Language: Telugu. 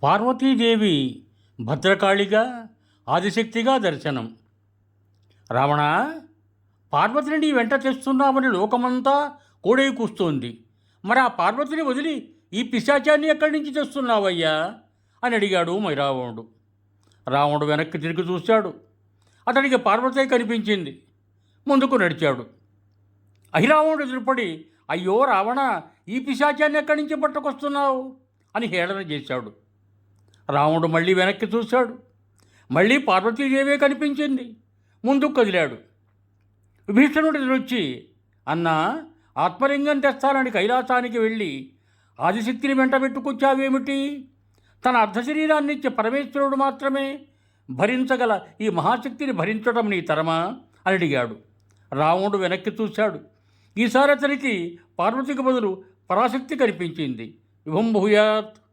పార్వతీదేవి భద్రకాళిగా ఆదిశక్తిగా దర్శనం. రావణ, పార్వతిని నీ వెంట తెస్తున్నామని లోకమంతా కోడై కూస్తోంది. మరి ఆ పార్వతిని వదిలి ఈ పిశాచాన్ని ఎక్కడి నుంచి తెస్తున్నావయ్యా అని అడిగాడు మైరావణుడు. రావణుడు వెనక్కి తిరిగి చూశాడు. అతడికి పార్వతే కనిపించింది. ముందుకు నడిచాడు. అహిరావణుడు ఎదురుపడి, అయ్యో రావణ, ఈ పిశాచాన్ని ఎక్కడి నుంచి పట్టుకొస్తున్నావు అని హేళన చేశాడు. రావణుడు మళ్ళీ వెనక్కి చూశాడు. మళ్ళీ పార్వతీదేవే కనిపించింది. ముందుకు కదిలాడు. విభీషణుడు ఎదురొచ్చి, అన్నా, ఆత్మలింగం తెస్తానని కైలాసానికి వెళ్ళి ఆదిశక్తిని వెంట పెట్టుకొచ్చావేమిటి? తన అర్ధశరీరాన్నిచ్చే పరమేశ్వరుడు మాత్రమే భరించగల ఈ మహాశక్తిని భరించడం నీ తరమా అని అడిగాడు. రావణుడు వెనక్కి చూశాడు. ఈసారి అతనికి పార్వతికి బదులు పరాశక్తి కనిపించింది. విభం భూయాత్.